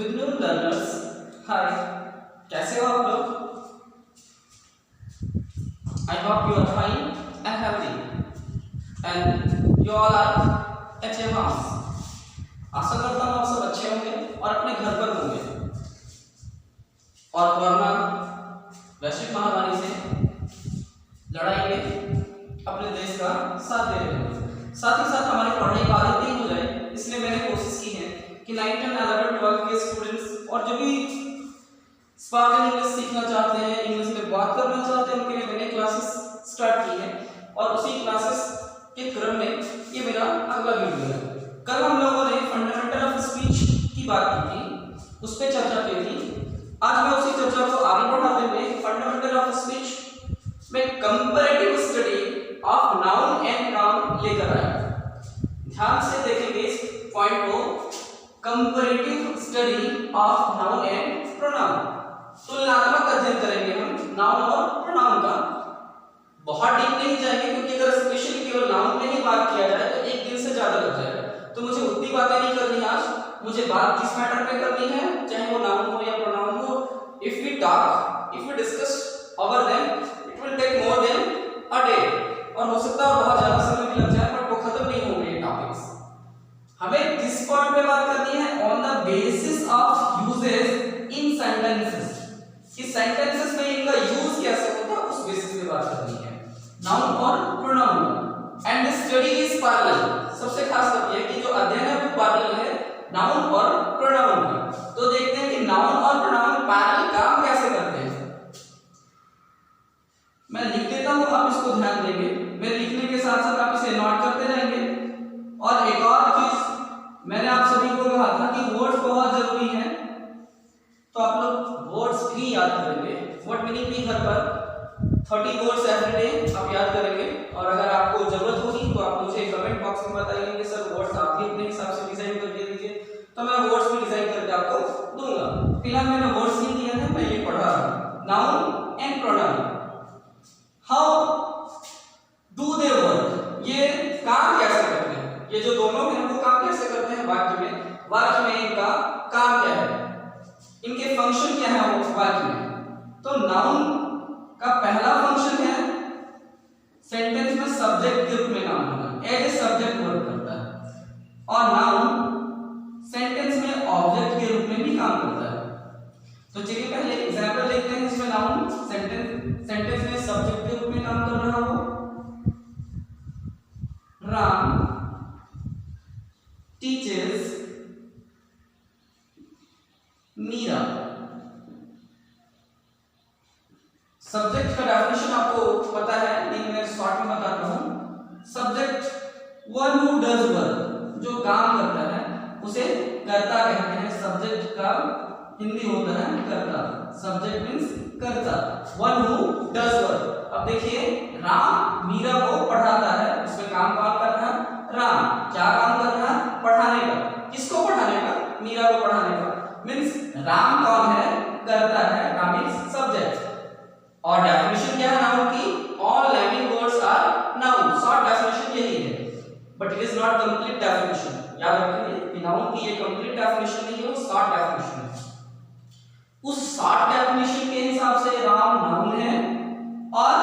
Good noon learners. Hi, कैसे हो आप लोग? I hope you are fine and healthy and you all are at your house. आशा करता हूँ आप सब अच्छे होंगे और अपने घर पर होंगे और कोरोना वैश्विक महामारी से लड़ाई में अपने देश का साथ दे रहे हैं। साथ ही साथ हमारी पढ़ाई बाधित नहीं हो जाए, इसलिए मैंने कोशिश की है कि 9th, 10, 11, 12 के स्टूडेंट्स और जो भी स्पोकन इंग्लिश सीखना चाहते हैं, इंग्लिश में बात करना चाहते हैं, उनके लिए मैंने क्लासेस स्टार्ट की है और उसी क्लासेस के क्रम में ये मेरा अगला वीडियो है। कल हम लोगों ने फंडामेंटल ऑफ स्पीच की बात की थी, उस पर चर्चा की थी। आज मैं उसी चर्चा को आगे बढ़ाते हुए फंडामेंटल ऑफ स्पीच में comparative study of noun and pronoun लेकर आया। ध्यान से देखेंगे इस पॉइंट को, comparative study of noun and pronoun. तुलनात्मक अध्ययन करेंगे हम नाउन और प्रोनाउन का। बहुत डीप नहीं जाएंगे क्योंकि अगर स्पेशली केवल नाउन में ही बात किया जाए तो एक दिन से ज्यादा लग जाएगा, तो मुझे उतनी बातें नहीं करनी आज। मुझे बात किस मैटर पे करनी है, चाहे वो नाउन हो या प्रोनाउन हो। If we discuss over them it will take more than a day, और हो सकता है बहुत ज्यादा समय भी लग जाए, बट वो खत्म नहीं होंगे ये टॉपिक्स। हमें किस पॉइंट पे बात करनी है? On the basis of uses in sentences. इस सेंटेंसेस में इनका यूज कैसे होता है उस बेसिस पे बात करनी है, नाउन और pronoun. And this study is parallel. सबसे खास बात यह है कि जो अध्ययन है वो पैरेलल है नाउन और प्रोनाउन का। तो देखते हैं कि नाउन और प्रोनाउन पैरेलल काम कैसे करते हैं। मैं लिख देता हूं, आप इसको ध्यान देंगे। मैं लिखने के साथ साथ आप इसे नोट करते रहेंगे। और एक और चीज मैंने आप सभी को कहा था कि वर्ड्स बहुत जरूरी है, तो आप लोग वर्ड्स भी याद करेंगे। वर्ड मीनिंग भी घर पर 30 वर्ड्स एवरी डे आप याद करेंगे। और अगर आपको जरूरत होगी तो आप मुझे कमेंट बॉक्स में बताइए कि सर वर्ड्स आप भी अपने हिसाब से डिजाइन करके दीजिए, तो मैं वर्ड्स भी डिजाइन करके आपको दूंगा। फिलहाल मैंने वर्ड्स नहीं दिया है, मैं ये पढ़ा रहा हूं। Noun and pronoun, how do they work, ये काम कैसे करते हैं? ये जो दोनों हैं वो काम कैसे करते हैं वाक्य में? वाक्य में इनका काम क्या है, इनके फंक्शन क्या है वो वाक्य में? तो नाउन का पहला फंक्शन है सेंटेंस में सब्जेक्ट के रूप में काम करना, एज ए सब्जेक्ट वर्क करता है। और नाउन सेंटेंस में ऑब्जेक्ट के रूप में भी काम करता है। तो चलिए पहले एग्जांपल देखते हैं जिसमें नाउन सेंटेंस में सब्जेक्ट के रूप में काम कर रहा हो। राम टीचर्स मीरा। सब्जेक्ट का डेफिनेशन आपको पता है, लेकिन मैं शॉर्ट में बताता हूं। Subject one who does work, जो काम करता है उसे कर्ता कहते हैं। सब्जेक्ट का हिंदी होता है कर्ता। सब्जेक्ट मींस कर्ता, वन हु डज वर्क। अब देखिए, राम मीरा को पढ़ाता है, उसमें काम कौन कर रहा है? राम। क्या काम कर रहा है? पढ़ाने का। किसको पढ़ाने का? मीरा को पढ़ाने का। मींस राम कौन है? कर्ता है। Ram means subject. और डेफिनेशन क्या है नाउन की? All living words are noun. Short definition यही है, but it is not complete definition. याद रखिए कि नाउन की ये कंप्लीट डेफिनेशन नहीं है, वो शॉर्ट डेफिनेशन है। उस शॉर्ट डेफिनेशन के हिसाब से राम नाउन है और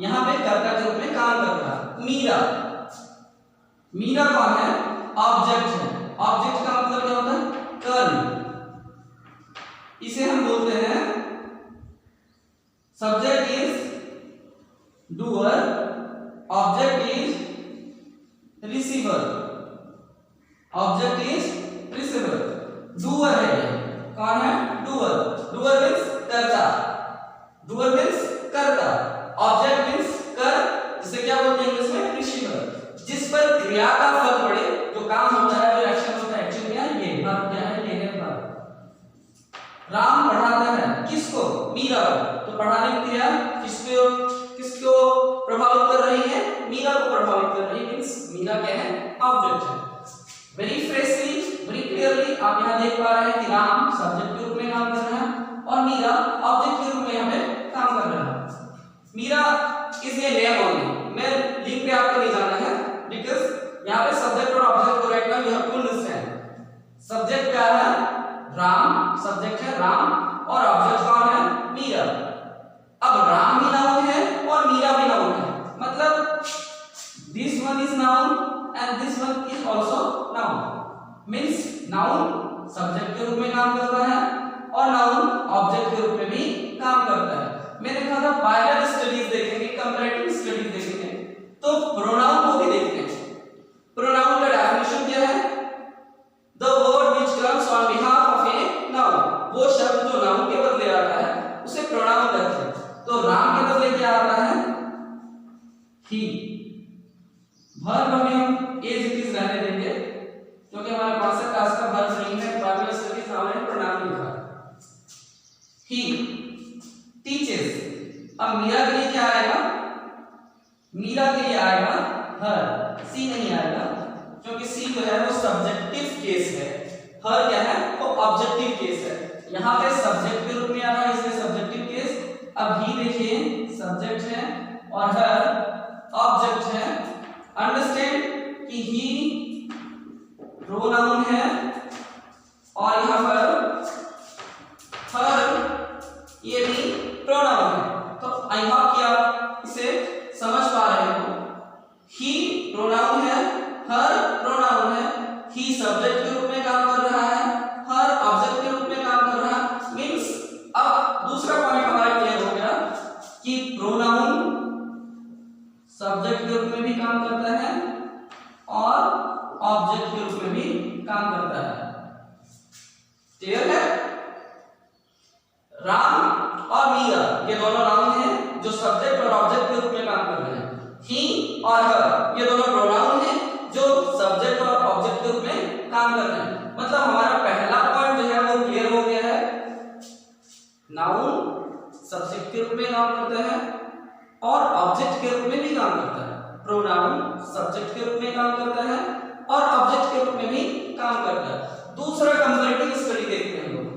यहां पे कर्ता के रूप में काम कर रहा है। मीरा कौन है? ऑब्जेक्ट है। ऑब्जेक्ट का मतलब क्या होता है? कर्म। इसे हम बोलते हैं subject is doer, object is receiver. Object is receiver. Doer है ये। कौन है? डूअर। डूअर मींस कर्ता। डूअर मींस कर्ता। ऑब्जेक्ट मींस कर, जिसे क्या बोलते हैं इंग्लिश में? रिसीवर। जिस पर क्रिया का फल पड़े, जो काम होता है, जो एक्शन होता है, एक्शन क्या है? ये वर्ब क्या है? ये है वर्ब। राम पढ़ाता है किसको? मीरा को। तो पढ़ाने की क्रिया किसको प्रभावित कर रही है? मीरा को प्रभावित कर रही है। मींस मीरा क्या है? ऑब्जेक्ट है। वेरी फ्रेशली, वेरी क्लियरली आप यहां देख पा रहे हैं कि राम सब्जेक्ट के रूप में काम कर रहा है और मीरा ऑब्जेक्ट के रूप में यहां पे काम कर रहा है। Meera is a name only. मैं लिंक पे आपको नहीं जाना है, बिकॉज़ यहां पे सब्जेक्ट और ऑब्जेक्ट को right now you have to understand. Subject क्या है? राम। राम और ऑब्जेक्ट कौन है? मीरा। अब राम भी नाउन है और मीरा भी नाउन है, मतलब this one is noun and this one is also known. Means noun subject के रूप में काम करता है और नाउन ऑब्जेक्ट के रूप में भी काम करता है। मैंने कहा था पायलट स्टडीज देखेंगे, कंपैरेटिव स्टडीज देखेंगे, तो प्रोनाउन को भी देखते हैं। प्रोनाउन का डेफिनेशन क्या है? The word which comes on behalf of a noun, वो शब्द जो नाउन के बदले आता है उसे प्रोनाउन कहते हैं। तो राम के बदले क्या आता है? ही। वर्ब में हम एज इट इज रहने देंगे क्योंकि हमारे पास क्लास का वर्ब नहीं है, पायलट स्टडीज नाउन है, प्रोनाउन लिखा ही टीचेस। अब मीरा के लिए क्या आएगा? मीरा के लिए आएगा हर, सी नहीं आएगा क्योंकि सी जो है वो सब्जेक्टिव केस है, हर क्या है? वो ऑब्जेक्टिव केस है। यहाँ पे सब्जेक्ट के रूप में आ रहा है इसलिए सब्जेक्टिव केस। अब ही देखिए सब्जेक्ट है और हर ऑब्जेक्ट है। अंडरस्टैंड कि ही प्रोनाउन है और यहाँ पर हर ये भी प्रोनाउन है। तो आई होप कि आप इसे समझ पा रहे हो। ही प्रोनाउन है, हर प्रोनाउन है, ही सब्जेक्ट के रूप में काम कर रहा है, हर ऑब्जेक्ट के रूप में काम कर रहा है। मींस अब दूसरा पॉइंट हमारा क्लियर हो गया कि प्रोनाउन सब्जेक्ट के रूप में भी काम करता है और ऑब्जेक्ट के रूप में भी काम करता है। क्लियर है? राम और मीरा ये दोनों नाउन हैं जो सब्जेक्ट और ऑब्जेक्ट के रूप में काम कर रहे हैं। ही और हर ये दोनों प्रोनाउन हैं जो सब्जेक्ट और ऑब्जेक्ट के रूप में काम कर रहे हैं। मतलब हमारा पहला पॉइंट जो है वो क्लियर हो गया है। नाउन सब्जेक्ट के रूप में काम करता है और ऑब्जेक्ट के रूप में भी काम करता है। प्रोनाउन सब्जेक्ट के रूप में काम करता है और ऑब्जेक्ट के रूप में भी काम करता है। दूसरा कंपैरेटिव स्टडी देखते हैं हम लोग।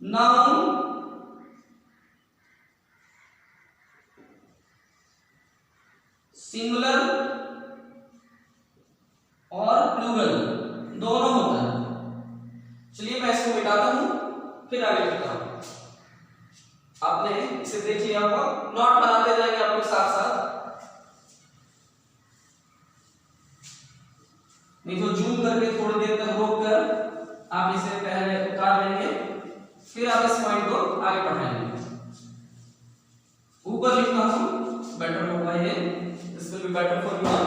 नाउन सिंगुलर और प्लूरल दोनों होता है। चलिए मैं इसको मिटाता हूं फिर आगे लिखता हूं। आपने इसे देख लिया होगा, नोट बनाते जाएंगे आप लोग साथ साथ, नहीं तो जूम करके थोड़ी देर तक रोक कर आप इसे पहले उतार लेंगे, फिर आप इस पॉइंट को आगे पढ़ाएंगे। ऊपर लिखता हूं, बेटर होगा ये, this will be better for you all.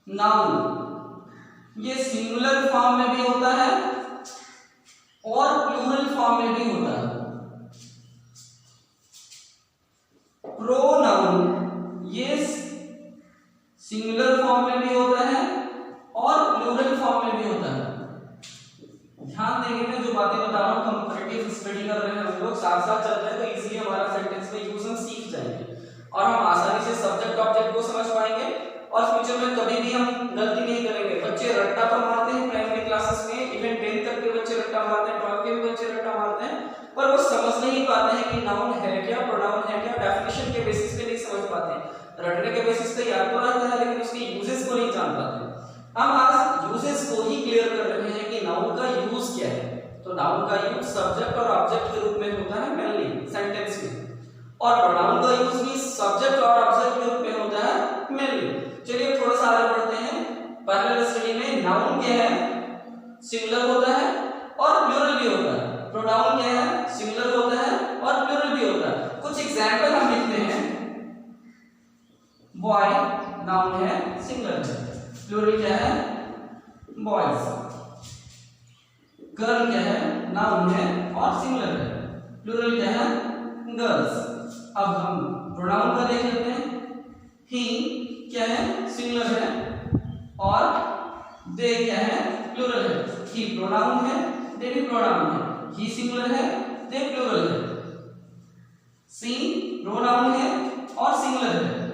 Noun ये सिंगुलर फॉर्म में भी होता है और प्लूरल फॉर्म में भी होता है। प्रोनाउन ये सिंगुलर फॉर्म में भी होता है और प्लूरल फॉर्म में भी होता है। ध्यान देंगे मैं जो बातें बता रहा हूँ, कंपैरेटिव स्टडी कर रहे हैं हम लोग, साथ साथ चल रहे हैं, तो इजीली हमारा सेंटेंस में यूज हम सीख जाएंगे और हम आसानी से सब्जेक्ट ऑब्जेक्ट को समझ पाएंगे और फ्यूचर में कभी भी हम गलती नहीं करेंगे। बच्चे रट्टा तो मारते हैं प्राइमरी क्लासेस में, इवन 10th तक के बच्चे रट्टा मारते हैं, 12th के भी बच्चे रट्टा मारते हैं, पर वो समझ नहीं पाते हैं कि नाउन है क्या, प्रोनाउन है क्या, डेफिनेशन के बेसिस पे नहीं समझ पाते हैं। रटने के बेसिस पे याद तो रहता है लेकिन उसके यूजेस को नहीं जान पाते। हम आज यूजेस को ही क्लियर कर रहे हैं कि नाउन का यूज क्या है। तो नाउन का यूज सब्जेक्ट और ऑब्जेक्ट के रूप में होता है मेनली सेंटेंस में, और प्रोनाउन का यूज भी सब्जेक्ट और ऑब्जेक्ट के रूप में होता है मेनली। चलिए थोड़ा सा आगे बढ़ते हैं। पैरेलल स्टडी में नाउन क्या है? सिंगुलर होता है और प्लूरल भी होता है। प्रोनाउन क्या है? सिंगुलर होता है और प्लूरल भी होता है। कुछ एग्जांपल हम लिखते हैं। बॉय नाउन है, सिंगुलर है, प्लूरल क्या है? बॉयज। गर्ल क्या है? नाउन है और सिंगुलर है, प्लूरल क्या है? गर्ल्स। अब हम प्रोनाउन का देख लेते हैं। ही क्या है? सिंगुलर है और दे क्या है? प्लूरल है। ही प्रोनाउन है, दे भी प्रोनाउन है। ही सिंगुलर है, दे प्लूरल है। सी प्रोनाउन है और सिंगुलर है,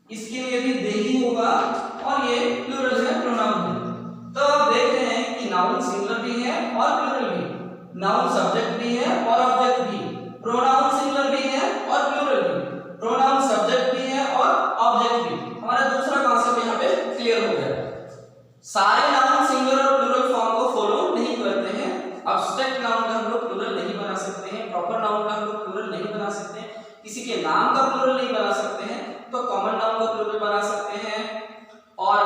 इसके लिए भी दे ही होगा और ये प्लूरल है, प्रोनाउन है। तो आप देख रहे हैं कि नाउन सिंगुलर भी है और प्लूरल भी, नाउन सब्जेक्ट भी है और ऑब्जेक्ट भी, प्रोनाउन सिंगुलर भी है और प्लूरल भी, प्रोनाउन सब्जेक्ट भी है और ऑब्जेक्ट भी। हमारा दूसरा कॉन्सेप्ट यहाँ पे क्लियर हो गया। नाउन का हम लोग प्लूरल नहीं बना सकते हैं, प्रॉपर नाउन का हम लोग प्लूरल नहीं बना सकते हैं, किसी के नाम का प्लूरल नहीं बना सकते हैं, तो कॉमन नाउन का प्लूरल बना सकते हैं। और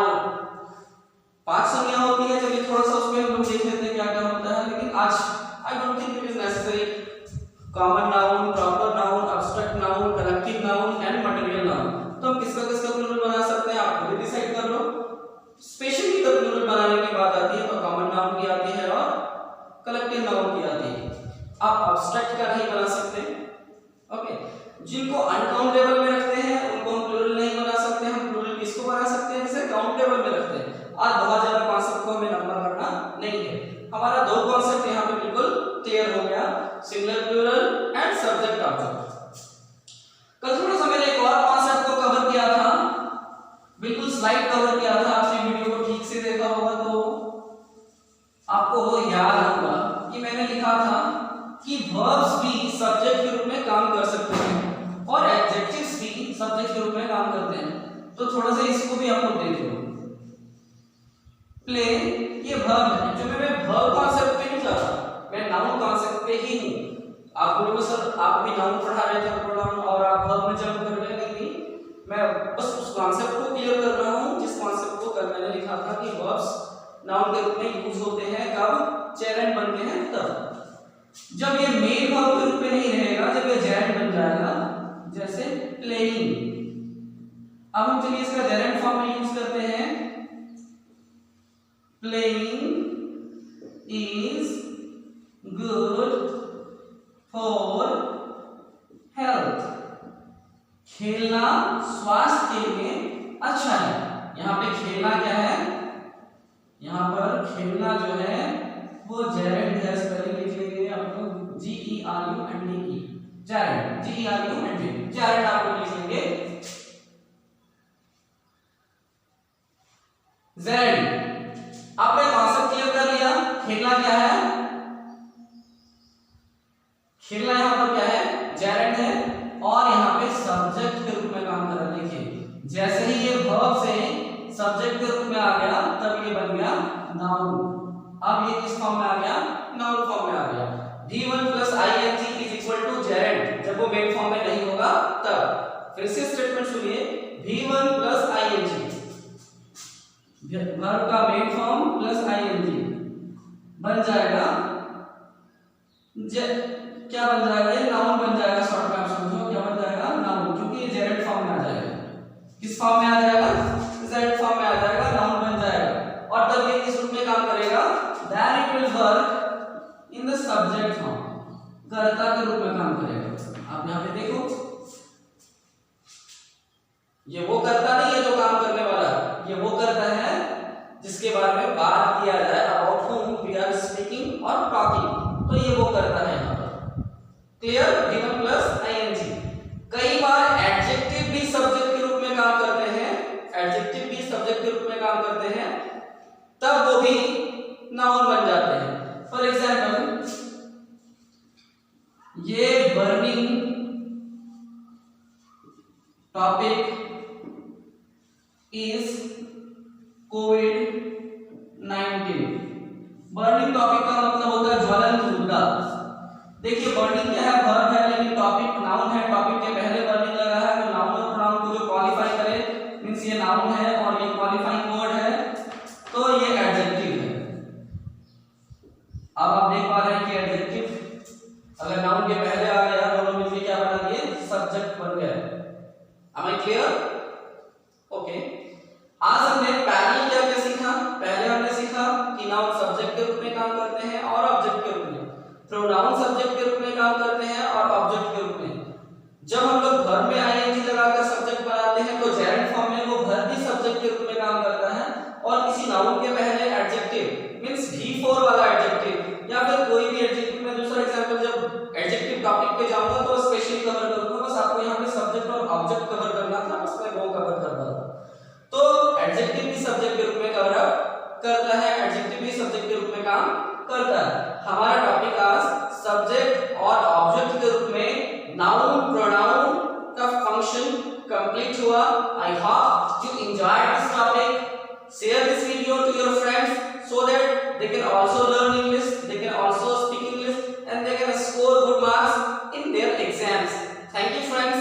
5 संज्ञा होती है, चलिए थोड़ा सा उसमें हम लोग देख लेते हैं क्या क्या होता है, लेकिन आज I don't think it is necessary. Common noun, proper noun, abstract noun, collective noun and material noun. तो हम किसका किसका प्लूरल बना सकते हैं, आप खुद डिसाइड कर लो। स्पेशली जब प्लूरल बनाने की बात आती है तो कॉमन नाउन की आती है और कलेक्टिव नाउन की आती है। आप एब्स्ट्रैक्ट का नहीं बना सकते। ओके, जिनको अनकाउंटेबल में रखते हैं उनको हम प्लूरल नहीं बना सकते। हम प्लूरल किसको बना सकते हैं, जिसे काउंटेबल में रखते हैं। आज बहुत ज्यादा कॉन्सेप्ट को हमें नंबर करना नहीं है। हमारा दो कॉन्सेप्ट यहाँ पे बिल्कुल क्लियर हो गया, singular plural and subject object. कल थोड़ा सा मैंने एक और कॉन्सेप्ट को कवर किया था, बिल्कुल स्लाइड कवर किया था। आपने वीडियो को ठीक से देखा होगा तो आपको वो याद होगा कि मैंने लिखा था कि वर्ब्स भी सब्जेक्ट के रूप में काम कर सकते हैं और एडजेक्टिव्स भी सब्जेक्ट के रूप में काम करते हैं। तो थोड़ा सा इसको भी आप लोग देख लो। प्ले ये वर्ब है, जो मैं वर्ब कॉन्सेप्ट पे नहीं जा रहा, मैं नाउन कॉन्सेप्ट पे ही हूं। आप बोलोगे सर आप भी नाउन पढ़ा रहे थे प्रोनाउन और आप वर्ब में जंप कर रहे हैं। नहीं, मैं बस उस कॉन्सेप्ट को क्लियर कर रहा हूं जिस कॉन्सेप्ट को कल मैंने लिखा था कि वर्ब्स नाउन के रूप में यूज होते हैं कब, जेरेंड बनते हैं तब। जब ये मेन वर्ब के रूप में नहीं रहेगा, जब ये जेरेंड बन जाएगा, जैसे प्लेइंग। अब हम चलिए इसका जेरेंड फॉर्म में यूज करते हैं। Playing is good for health. खेलना स्वास्थ्य के लिए अच्छा है। यहाँ पे खेलना क्या है, यहाँ पर खेलना जो है वो जेरेंड है। स्पेलिंग लिख लेंगे आप लोग, GERUND, जेरेंड, GERUND, जेरेंड आप लोग लिख लेंगे जेरेंड। आपने कॉन्सेप्ट क्लियर कर लिया। खेलना क्या है, खेलना यहाँ पर क्या है, जेरेंड है और यहाँ पे सब्जेक्ट के रूप में काम कर रहा है। देखिए जैसे ही ये वर्ब से सब्जेक्ट के रूप में आ गया तब ये बन गया नाउन। अब ये किस फॉर्म में आ गया, नाउन फॉर्म में आ गया। V1 + ing is equal to gerund, जब वो मेन फॉर्म में नहीं होगा तब। फिर से स्टेटमेंट सुनिए, V1 + ing, वर्ब का मेन फॉर्म प्लस ing बन जाएगा क्या बन जाएगा, ये नाउन बन जाएगा। शॉर्ट में आप समझो क्या बन जाएगा, नाउन, क्योंकि ये जेरेंड फॉर्म में आ जाएगा। किस फॉर्म में आ जाएगा, जेरेंड फॉर्म में आ जाएगा, नाउन बन जाएगा। और तब ये किस रूप में काम करेगा, then it will work in the subject form, कर्ता के रूप में काम करेगा। आप यहाँ पे देखो, ये वो कर्ता नहीं है जो काम करने वाला, ये वो कर्ता है जिसके बारे में बात किया जाए, about whom we are speaking और talking। तो ये वो कर्ता है यहाँ पर। Clear, V1 + ing। कई बार एडजेक्टिव भी सब्जेक्ट के रूप में काम करते हैं, एडजेक्टिव भी सब्जेक्ट के रूप में काम करते हैं, तब वो भी नाउन बन जाते हैं। फॉर एग्जाम्पल, ये burning topic is COVID-19। Burning topic का मतलब होता है ज्वलंत मुद्दा। देखिए बर्निंग क्या है, वर्ब है, लेकिन टॉपिक नाउन है। टॉपिक के पहले बर्निंग लगा है, तो नाउन और प्रोनाउन को जो क्वालिफाई करे, मींस ये नाउन है और ये क्वालिफाइंग वर्ड है, तो ये एडजेक्टिव है। अब आप देख पा रहे हैं कि एडजेक्टिव अगर नाउन के पहले आ गया, दोनों मिलकर क्या बना दिए, सब्जेक्ट बन गया। Am I clear? ओके, आज हमने पैरेलल क्या क्या सीखा। पहले हमने सीखा कि नाउन सब्जेक्ट के रूप में काम करते हैं और ऑब्जेक्ट के रूप में, प्रोनाउन सब्जेक्ट के रूप में काम करते हैं और ऑब्जेक्ट के रूप में। जब हम लोग वर्ब में ing लगाकर सब्जेक्ट बनाते हैं तो जेरेंड फॉर्म में वो वर्ब भी सब्जेक्ट के रूप में काम करता है और किसी नाउन के पहले एडजेक्टिव मींस V4 वाला एडजेक्टिव या फिर कोई भी एडजेक्टिव। मैं दूसरा एग्जांपल जब एडजेक्टिव टॉपिक पे जाऊंगा तो स्पेशली कवर करूंगा, बस आपको यहां पे सब्जेक्ट और ऑब्जेक्ट कवर करना था, बस मैं वो कवर कर रहा था। तो एडजेक्टिव भी सब्जेक्ट के रूप में कवर करता है, एडजेक्टिव भी सब्जेक्ट के रूप में काम करता है। हमारा टॉपिक आज सब्जेक्ट और ऑब्जेक्ट के रूप में नाउन प्रोनाउन का फंक्शन कंप्लीट हुआ। I hope you enjoyed this topic. Share this video to your friends so that they can also learn English, they can also speak English thank you friends.